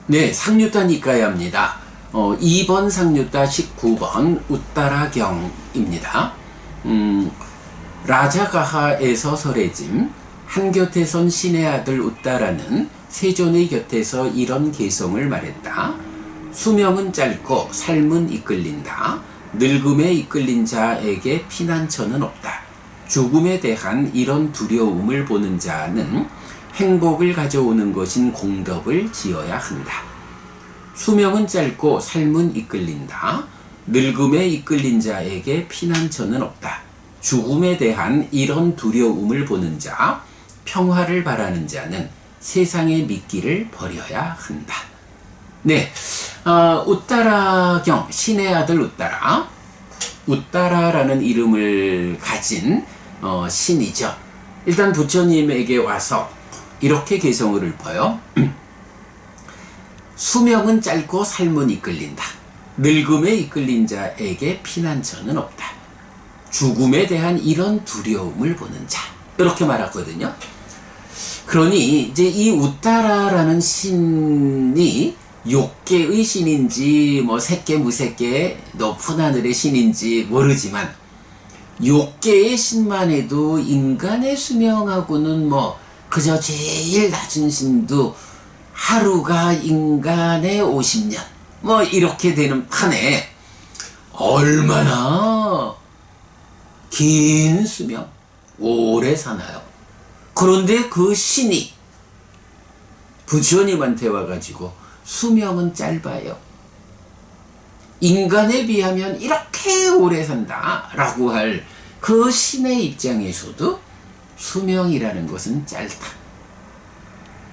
네, 상류따 니까야입니다. 2번 상류따 19번 우따라경입니다. 라자가하에서 설해짐 한곁에 선 신의 아들 우따라는 세존의 곁에서 이런 개성을 말했다. 수명은 짧고 삶은 이끌린다. 늙음에 이끌린 자에게 피난처는 없다. 죽음에 대한 이런 두려움을 보는 자는 행복을 가져오는 것인 공덕을 지어야 한다. 수명은 짧고 삶은 이끌린다. 늙음에 이끌린 자에게 피난처는 없다. 죽음에 대한 이런 두려움을 보는 자, 평화를 바라는 자는 세상의 미끼를 버려야 한다. 네, 우따라경, 신의 아들 우따라. 우따라라는 이름을 가진 신이죠. 일단 부처님에게 와서 이렇게 개성을 읊어요. 수명은 짧고 삶은 이끌린다. 늙음에 이끌린 자에게 피난처는 없다. 죽음에 대한 이런 두려움을 보는 자, 이렇게 말하거든요. 그러니 이제 이 우따라라는 신이 욕계의 신인지 뭐 색계 무색계 높은 하늘의 신인지 모르지만 욕계의 신만 해도 인간의 수명하고는 뭐 그저 제일 낮은 신도 하루가 인간의 50년 뭐 이렇게 되는 판에 얼마나 긴 수명 오래 사나요. 그런데 그 신이 부처님한테 와가지고 수명은 짧아요. 인간에 비하면 이렇게 오래 산다 라고 할 그 신의 입장에서도 수명이라는 것은 짧다.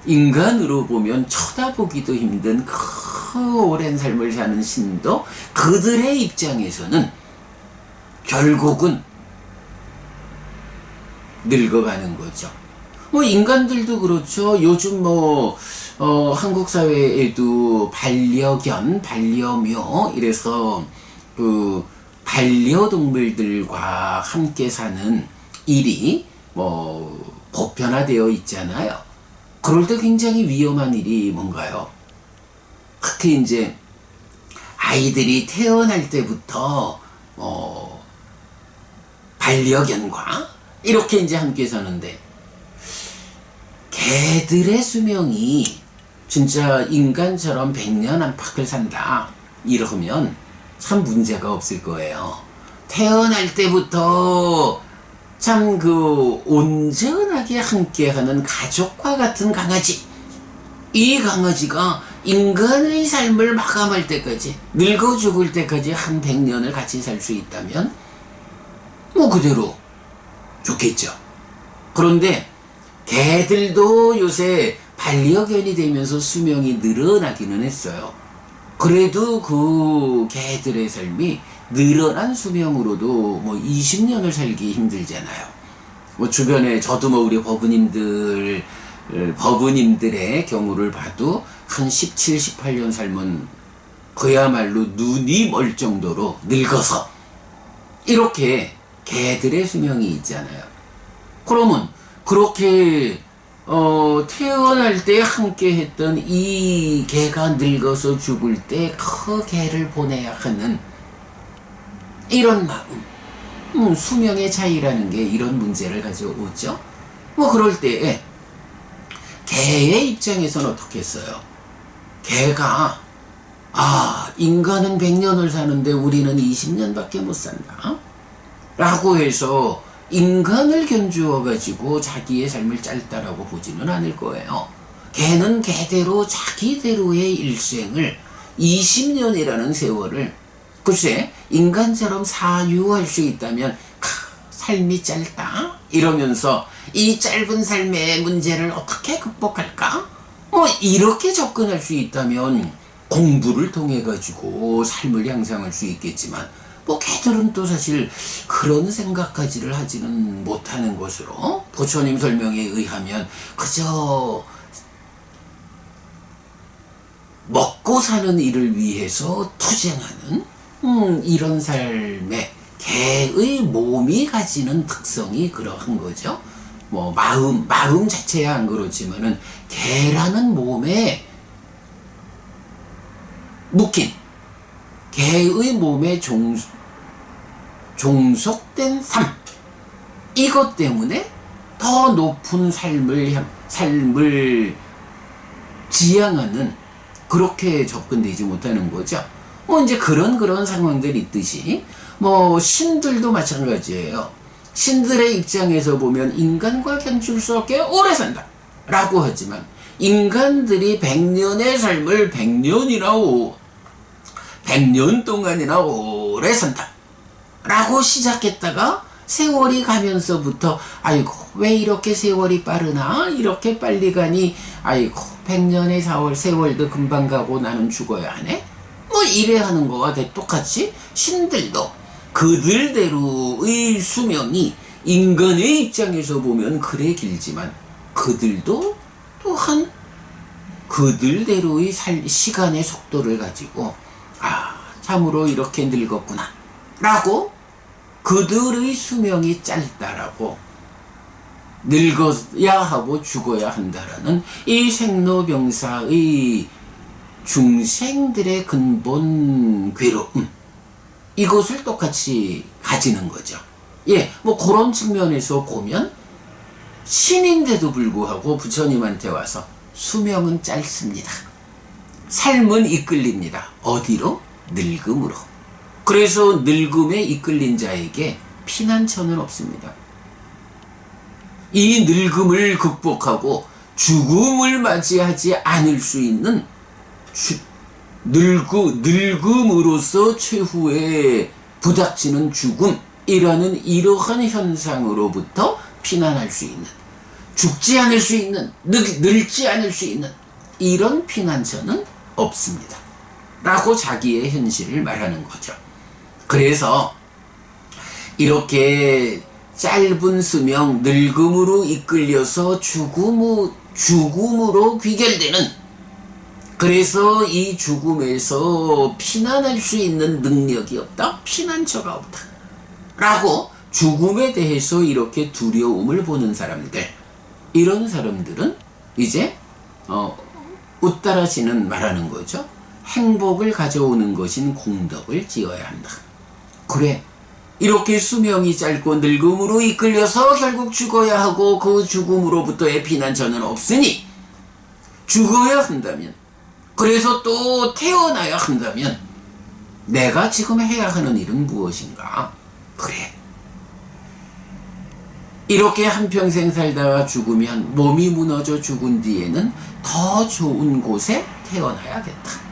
인간으로 보면 쳐다보기도 힘든 그 오랜 삶을 사는 신도 그들의 입장에서는 결국은 늙어가는 거죠. 뭐 인간들도 그렇죠. 요즘 뭐 한국 사회에도 반려견, 반려묘 이래서 그 반려동물들과 함께 사는 일이 뭐 보편화되어 있잖아요. 그럴 때 굉장히 위험한 일이 뭔가요? 특히 이제 아이들이 태어날 때부터 반려견과 이렇게 이제 함께 사는데 개들의 수명이 진짜 인간처럼 100년 안팎을 산다 이러면 참 문제가 없을 거예요. 태어날 때부터 참 그 온전하게 함께하는 가족과 같은 강아지, 이 강아지가 인간의 삶을 마감할 때까지 늙어 죽을 때까지 한 100년을 같이 살 수 있다면 뭐 그대로 좋겠죠. 그런데 개들도 요새 반려견이 되면서 수명이 늘어나기는 했어요. 그래도 그 개들의 삶이 늘어난 수명으로도 뭐 20년을 살기 힘들잖아요. 뭐 주변에 저도 뭐 우리 법부님들의 경우를 봐도 한 17, 18년 살면 그야말로 눈이 멀 정도로 늙어서 이렇게 개들의 수명이 있잖아요. 그러면 그렇게 태어날 때 함께 했던 이 개가 늙어서 죽을 때 그 개를 보내야 하는 이런 마음, 수명의 차이라는 게 이런 문제를 가져오죠. 뭐 그럴 때 개의 입장에서는 어떻게 했어요? 개가 인간은 100년을 사는데 우리는 20년밖에 못 산다 라고 해서 인간을 견주어 가지고 자기의 삶을 짧다라고 보지는 않을 거예요. 개는 개대로 자기대로의 일생을 20년이라는 세월을 글쎄 인간처럼 사유할 수 있다면 삶이 짧다 이러면서 이 짧은 삶의 문제를 어떻게 극복할까? 뭐 이렇게 접근할 수 있다면 공부를 통해 가지고 삶을 향상할 수 있겠지만 뭐 개들은 또 사실 그런 생각까지를 하지는 못하는 것으로 부처님 설명에 의하면 그저 먹고 사는 일을 위해서 투쟁하는 이런 삶에 개의 몸이 가지는 특성이 그러한 거죠. 뭐 마음 자체야 안 그렇지만은 개라는 몸에 묶인 개의 몸에 종속된 삶, 이것 때문에 더 높은 삶을 지향하는, 그렇게 접근되지 못하는 거죠. 뭐 이제 그런 상황들이 있듯이 뭐 신들도 마찬가지예요. 신들의 입장에서 보면 인간과 견줄스럽게 오래 산다 라고 하지만, 인간들이 100년의 삶을 100년 동안이나 오래 산다 라고 시작했다가 세월이 가면서부터 아이고 왜 이렇게 세월이 빠르나, 이렇게 빨리 가니, 아이고 100년의 세월도 금방 가고 나는 죽어야 하네, 뭐 이래 하는 거와 똑같이 신들도 그들대로의 수명이 인간의 입장에서 보면 그래 길지만, 그들도 또한 그들대로의 시간의 속도를 가지고 참으로 이렇게 늙었구나 라고, 그들의 수명이 짧다라고, 늙어야 하고 죽어야 한다라는 이 생로병사의 중생들의 근본 괴로움, 이것을 똑같이 가지는 거죠. 예, 뭐 그런 측면에서 보면 신인데도 불구하고 부처님한테 와서 수명은 짧습니다. 삶은 이끌립니다. 어디로? 늙음으로. 그래서 늙음에 이끌린 자에게 피난처는 없습니다. 이 늙음을 극복하고 죽음을 맞이하지 않을 수 있는 늙음으로서 최후에 부닥치는 죽음이라는 이러한 현상으로부터 피난할 수 있는, 죽지 않을 수 있는, 늙지 않을 수 있는 이런 피난처는 없습니다 라고 자기의 현실을 말하는 거죠. 그래서 이렇게 짧은 수명, 늙음으로 이끌려서 죽음으로 귀결되는, 그래서 이 죽음에서 피난할 수 있는 능력이 없다, 피난처가 없다 라고 죽음에 대해서 이렇게 두려움을 보는 사람들, 이런 사람들은 이제 웃다라시는 말하는 거죠. 행복을 가져오는 것인 공덕을 지어야 한다. 그래, 이렇게 수명이 짧고 늙음으로 이끌려서 결국 죽어야 하고 그 죽음으로부터의 피난처는 없으니 죽어야 한다면, 그래서 또 태어나야 한다면 내가 지금 해야 하는 일은 무엇인가? 그래, 이렇게 한평생 살다가 죽으면 몸이 무너져 죽은 뒤에는 더 좋은 곳에 태어나야겠다.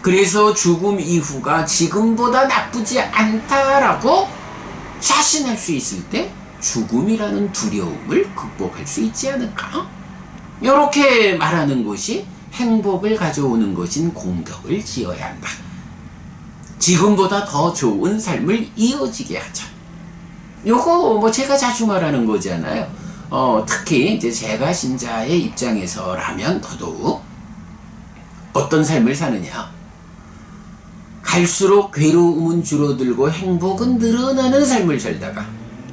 그래서 죽음 이후가 지금보다 나쁘지 않다라고 자신할 수 있을 때 죽음이라는 두려움을 극복할 수 있지 않을까? 이렇게 말하는 것이 행복을 가져오는 것인 공덕을 지어야 한다. 지금보다 더 좋은 삶을 이어지게 하자. 요거 뭐 제가 자주 말하는 거잖아요. 특히 이제 제가 신자의 입장에서라면 더더욱 어떤 삶을 사느냐. 갈수록 괴로움은 줄어들고 행복은 늘어나는 삶을 살다가,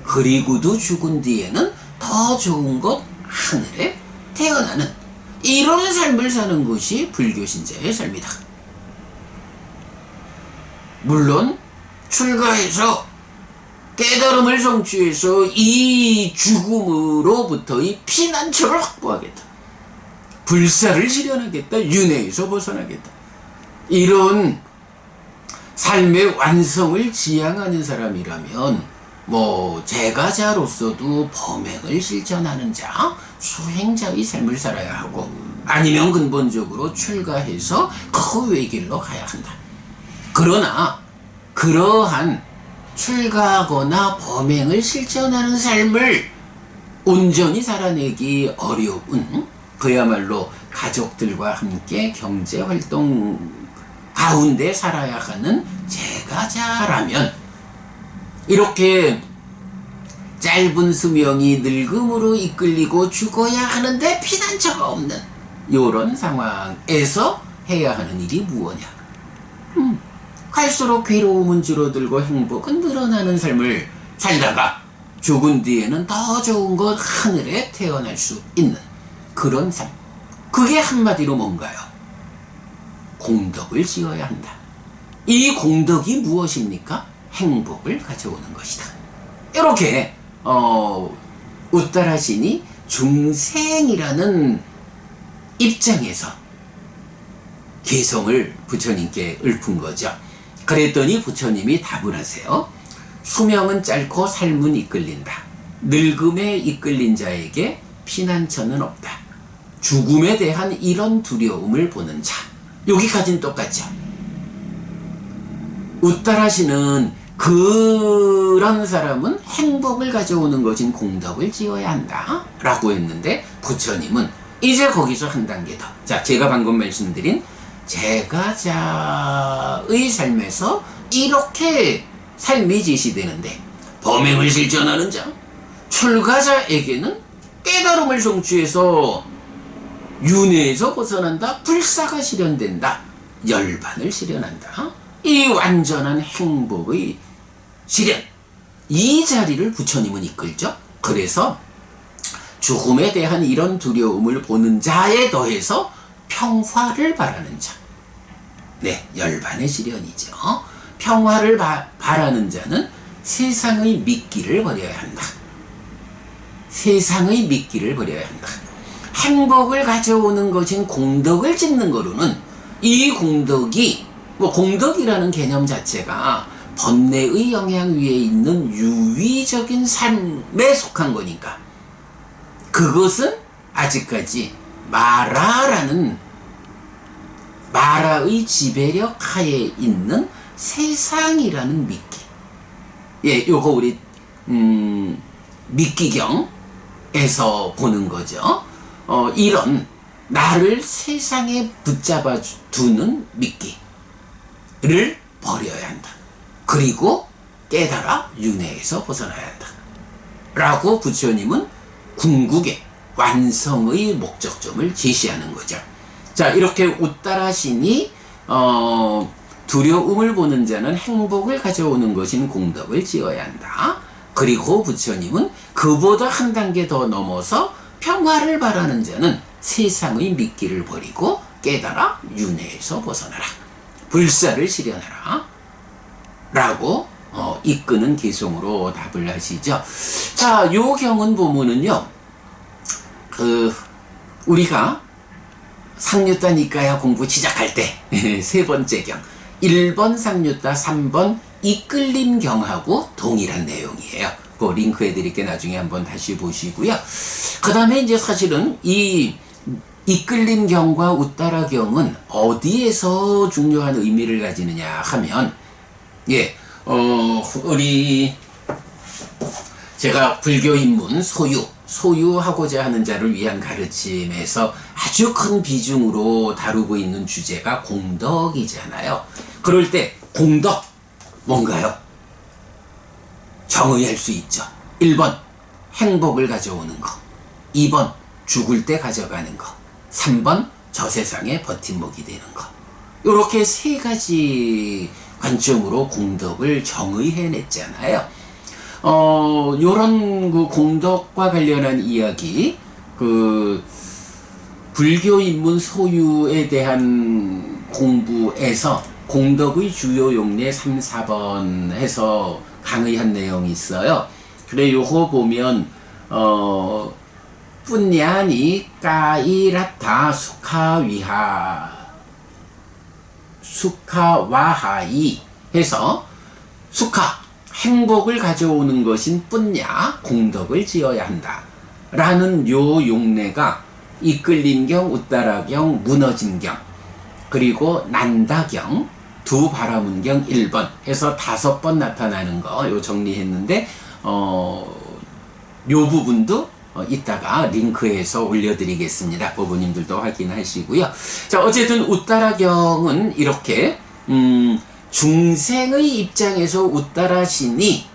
그리고도 죽은 뒤에는 더 좋은 곳 하늘에 태어나는 이런 삶을 사는 것이 불교 신자의 삶이다. 물론 출가해서 깨달음을 성취해서 이 죽음으로부터의 피난처를 확보하겠다. 불사를 실현하겠다. 윤회에서 벗어나겠다. 이런 삶의 완성을 지향하는 사람이라면 뭐 제가자로서도 범행을 실천하는 자, 수행자의 삶을 살아야 하고, 아니면 근본적으로 출가해서 그 외길로 가야 한다. 그러나 그러한 출가하거나 범행을 실천하는 삶을 온전히 살아내기 어려운, 그야말로 가족들과 함께 경제활동 가운데 살아야 하는 제가자라면, 이렇게 짧은 수명이 늙음으로 이끌리고 죽어야 하는데 피난처가 없는 이런 상황에서 해야 하는 일이 무엇냐? 갈수록 괴로움은 줄어들고 행복은 늘어나는 삶을 살다가 죽은 뒤에는 더 좋은 곳 하늘에 태어날 수 있는 그런 삶. 그게 한마디로 뭔가요? 공덕을 지어야 한다. 이 공덕이 무엇입니까? 행복을 가져오는 것이다. 이렇게 우따라신이 중생이라는 입장에서 개성을 부처님께 읊은 거죠. 그랬더니 부처님이 답을 하세요. 수명은 짧고 삶은 이끌린다. 늙음에 이끌린 자에게 피난처는 없다. 죽음에 대한 이런 두려움을 보는 자. 여기까지는 똑같죠. 우따라시는 그런 사람은 행복을 가져오는 것인 공덕을 지어야 한다 라고 했는데, 부처님은 이제 거기서 한 단계 더. 자, 제가 방금 말씀드린 제가자의 삶에서 이렇게 삶이 제시되는데, 범행을 실천하는 자, 출가자에게는 깨달음을 성취해서 윤회에서 벗어난다. 불사가 실현된다. 열반을 실현한다. 이 완전한 행복의 실현, 이 자리를 부처님은 이끌죠. 그래서 죽음에 대한 이런 두려움을 보는 자에 더해서 평화를 바라는 자, 네, 열반의 실현이죠. 평화를 바라는 자는 세상의 미끼를 버려야 한다. 세상의 미끼를 버려야 한다. 행복을 가져오는 것인 공덕을 짓는 거로는, 이 공덕이 공덕이라는 개념 자체가 번뇌의 영향 위에 있는 유의적인 삶에 속한 거니까, 그것은 아직까지 마라의 지배력 하에 있는 세상이라는 미끼. 예, 요거 우리 미끼경에서 보는 거죠. 이런 나를 세상에 붙잡아 두는 미끼를 버려야 한다. 그리고 깨달아 윤회에서 벗어나야 한다. 라고 부처님은 궁극의 완성의 목적점을 제시하는 거죠. 자, 이렇게 우따라신이 두려움을 보는 자는 행복을 가져오는 것인 공덕을 지어야 한다. 그리고 부처님은 그보다 한 단계 더 넘어서 평화를 바라는 자는 세상의 미끼를 버리고 깨달아 윤회에서 벗어나라. 불사를 실현하라. 라고 이끄는 개성으로 답을 하시죠. 자, 요 경은 보면은요, 우리가 상류따 니까야 공부 시작할 때 세 번째 경, 1번 상류따 3번 이끌림 경하고 동일한 내용이에요. 그 링크 해드릴게 나중에 한번 다시 보시고요. 그 다음에 이제 사실은 이 이끌림 경과 우따라 경은 어디에서 중요한 의미를 가지느냐 하면, 예, 제가 불교 입문 소유하고자 하는 자를 위한 가르침에서 아주 큰 비중으로 다루고 있는 주제가 공덕이잖아요. 그럴 때 공덕 뭔가요? 정의할 수 있죠. 1번 행복을 가져오는 거, 2번 죽을 때 가져가는 거, 3번 저 세상에 버팀목이 되는 거. 이렇게 세 가지 관점으로 공덕을 정의해냈잖아요. 요런 그 공덕과 관련한 이야기, 불교 입문 소유에 대한 공부에서 공덕의 주요 용례 3, 4번 해서 강의한 내용이 있어요. 그래, 요거 보면, 뿐냐니 까이라타 수카와하이 해서, 수카, 행복을 가져오는 것인 뿐냐, 공덕을 지어야 한다. 라는 요 용례가 이끌림경, 우따라경, 무너짐경, 그리고 난다경, 두 바라문경 1번 해서 5번 나타나는 거 요 정리했는데, 요 부분도 이따가 링크해서 올려드리겠습니다. 부모님들도 확인하시고요. 자, 어쨌든 우따라경은 이렇게 중생의 입장에서 우따라신이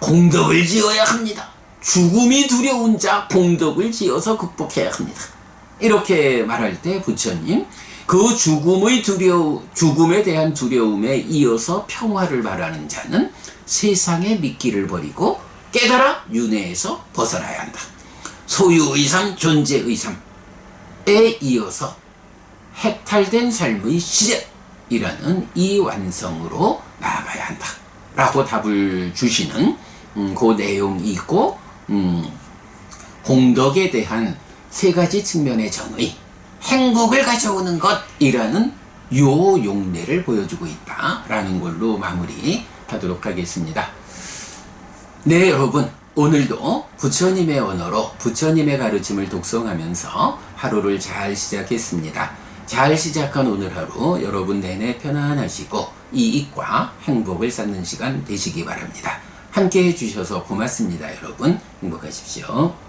공덕을 지어야 합니다. 죽음이 두려운 자 공덕을 지어서 극복해야 합니다. 이렇게 말할 때 부처님, 그 죽음에 대한 두려움에 이어서 평화를 바라는 자는 세상의 미끼를 버리고 깨달아 윤회에서 벗어나야 한다. 소유의 삶, 존재의 삶에 이어서 해탈된 삶의 시작이라는 이 완성으로 나아가야 한다 라고 답을 주시는 그 내용이 있고, 공덕에 대한 세 가지 측면의 정의, 행복을 가져오는 것이라는 요 용례를 보여주고 있다라는 걸로 마무리하도록 하겠습니다. 네, 여러분, 오늘도 부처님의 언어로 부처님의 가르침을 독송하면서 하루를 잘 시작했습니다. 잘 시작한 오늘 하루 여러분 내내 편안하시고 이익과 행복을 쌓는 시간 되시기 바랍니다. 함께 해주셔서 고맙습니다. 여러분 행복하십시오.